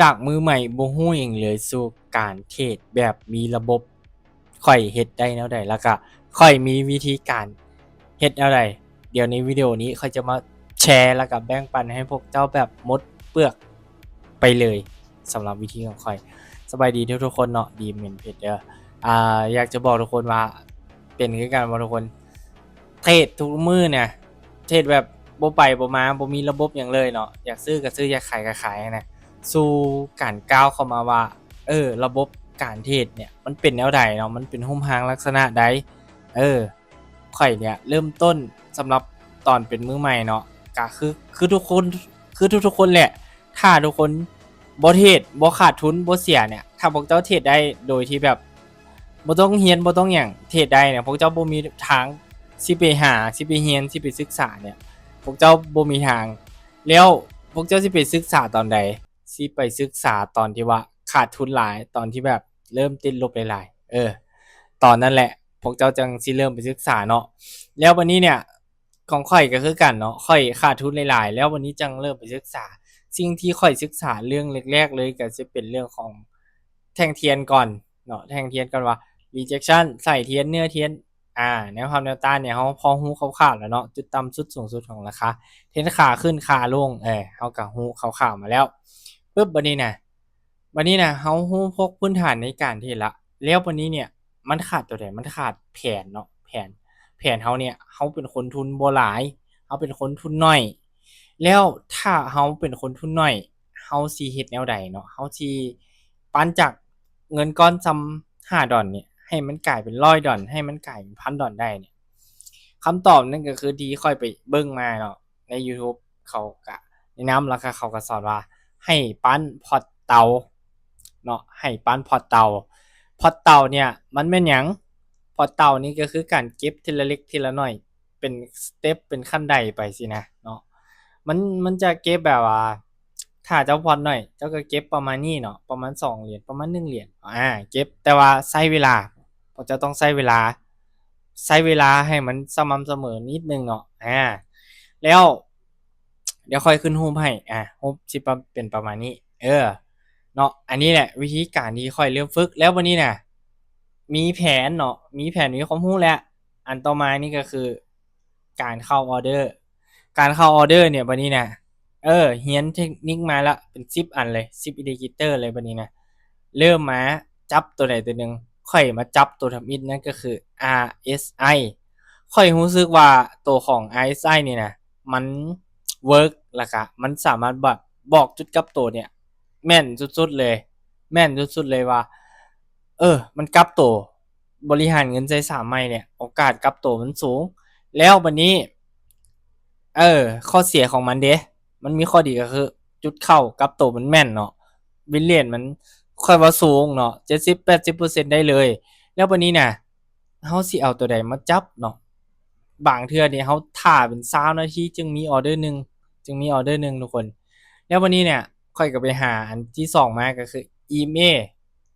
จากมือใหม่บ่ฮู้หยังเลยสู่การเทรดแบบมีระบบค่อยเฮ็ดได้แนวใดแล้วก็ค่อยมีวิธีการเฮ็ดแนวใดเดี๋ยวในวิดีโอนี้ค่อยจะมาแชร์แล้วก็แบ่งปันให้พวกเจ้าแบบหมดเปลือกไปเลยสำหรับวิธีของค่อยสบายดีทุกๆคนเนาะดีเหมือนเพชรเด้ออยากจะบอกทุกคนว่าเป็นคือกันบ่ทุกคนเทรดทุกมื้อเนี่ยเทรดแบบบ่ไปบ่มาบ่มีระบบหยังเลยเนาะอยากซื้อก็ซื้ออยากขายก็ขายนะ สู่การก้าวเข้ามาว่าระบบการเทรดเนี่ยมันเป็นแนวใดเนาะมันเป็นรูปร่างลักษณะใดเออข้อยเนี่ยเริ่มต้นสำหรับตอนเป็นมือใหม่เนาะก็คือทุกคนคือทุกๆคนแหละถ้าทุกคนบ่เทรดบ่ขาดทุนบ่เสียเนี่ยถ้าพวกเจ้าเทรดได้โดยที่แบบบ่ต้องเรียนบ่ต้องหยังเทรดได้เนี่ยพวกเจ้าบ่มีทางสิไปหาสิไปเรียนสิไปศึกษาเนี่ยพวกเจ้าบ่มีทางแล้วพวกเจ้าสิไปศึกษาตอนใด สิไปศึกษาตอนที่ว่าขาดทุนหลายตอนที่แบบเริ่มติดลบหลายๆตอนนั้นแหละพวกเจ้าจังสิเริ่มไปศึกษาเนาะแล้ววันนี้เนี่ยของข่อยก็คือกันเนาะข่อยขาดทุนหลายๆแล้ววันนี้จังเริ่มไปศึกษาสิ่งที่ข่อยศึกษาเรื่องแรกๆเลยก็จะเป็นเรื่องของแท่งเทียนก่อนเนาะแท่งเทียนก่อนว่า rejection ใส่เทียนเนื้อเทียนแนวความแนวต้านเนี่ยเราพอรู้คร่าวๆแล้วเนาะจุดต่ำสุดสูงสุดของราคาเทรนขาขึ้นขาลงเราก็รู้คร่าวๆมาแล้ว ปุ๊บวันนี้นะเขาฮู้พกพื้นฐานในการเทรดละแล้ววันนี้เนี่ยมันขาดตัวใดมันขาดแผนเนาะแผนเขาเนี่ยเขาเป็นคนทุนบ่หลายเขาเป็นคนทุนน้อยแล้วถ้าเขาเป็นคนทุนน้อยเขาสิเฮ็ดแนวใดเนาะเขาสิปั้นจากเงินก้อนซำ$5เนี่ยให้มันกลายเป็น$100ให้มันกลายเป็น$1,000ได้เนี่ยคำตอบนั่นก็คือที่ค่อยไปเบิ่งมาเนาะในยูทูบเขาก็แนะนำแล้วก็เขาก็สอนว่า ให้ปั้นพอร์ตเตาเนาะให้ปั้นพอร์ตเตาเนี่ยมันแม่นหยังพอร์ตเตานี่ก็คือการเก็บทีละเล็กทีละน้อยเป็นสเต็ปเป็นขั้นใดไปสินะเนาะมันจะเก็บแบบว่าถ้าเจ้าพอร์ตน้อยเจ้าก็เก็บประมาณนี้เนาะประมาณ2เหรียญประมาณ1เหรียญเก็บแต่ว่าใช้เวลาเพราะจะต้องใช้เวลาให้มันสม่ำเสมอนิดนึงเนาะแล้วเดี๋ยวค่อยขึ้นรูปให้รูปสิเป็นประมาณนี้เนาะอันนี้แหละวิธีการที่ค่อยเริ่มฝึกแล้ววันนี้น่ะมีแผนเนาะมีแผนมีความรู้แล้วอันต่อมานี่ก็คือการเข้าออเดอร์การเข้าออเดอร์เนี่ยวันนี้น่ะเรียนเทคนิคมาแล้วเป็น10อันเลย10 indicator เลยวันนี้นะเริ่มมาจับตัวใดตัวหนึ่งค่อยมาจับตัวทำอิฐนั่นก็คือ RSI ค่อยรู้สึกว่าตัวของ RSI นี่นะมันเวิร์กแล้วก็มันสามารถแบบบอกจุดกลับตัวเนี่ยแม่นสุดๆเลยแม่นสุดๆเลยว่ามันกลับตัวบริหารเงินใช้3ไม่เนี่ยโอกาสกลับตัวมันสูงแล้ววันนี้ข้อเสียของมันเด้มันมีข้อดีก็คือจุดเข้ากลับตัวมันแม่นเนาะวินเลียนมันค่อยว่าสูงเนาะ70-80%ได้เลยแล้ววันนี้น่ะเฮาสิเอาตัวใดมาจับเนาะบางเทื่อนี่เฮาท่าเป็น20นาทีจึงมีออเดอร์หนึ่งทุกคนแล้ววันนี้เนี่ยค่อยก็ไปหาอันที่2มาก็คือ EMA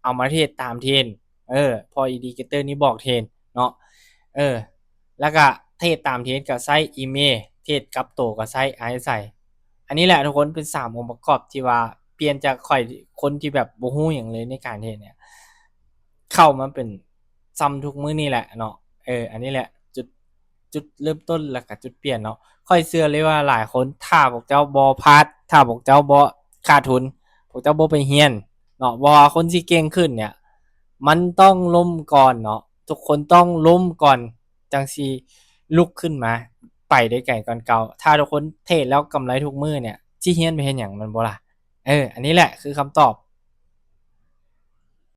เอามาเทรดตามเทรนพอ indicator นี้บอกเทรนเนาะแล้วก็เทรดตามเทรนก็ใช้ EMA เทรดกลับตัวก็ใช้ RSI อันนี้แหละทุกคนเป็น3องค์ประกอบที่ว่าเปลี่ยนจากข่อยคนที่แบบบ่ฮู้หยังเลยในการเทรดเนี่ยเข้ามาเป็นซ้ำทุกมื้อนี่แหละเนาะอันนี้แหละจุดเริ่มต้นแล้วก็จุดเปลี่ยนเนาะค่อยเชื่อเลยว่าหลายคนถ้าพวกเจ้าบ่พลาดถ้าพวกเจ้าบ่ขาดทุนพวกเจ้าบ่ไปเรียนเนาะบ่ว่าคนสิเก่งขึ้นเนี่ยมันต้องล้มก่อนเนาะทุกคนต้องล้มก่อนจังสิลุกขึ้นมาไปได้ไกลก่อนเก่าถ้าทุกคนเทรดแล้วกำไรทุกมื้อเนี่ยสิเรียนไปเฮ็ดหยังแม่นบ่ล่ะอันนี้แหละคือคำตอบ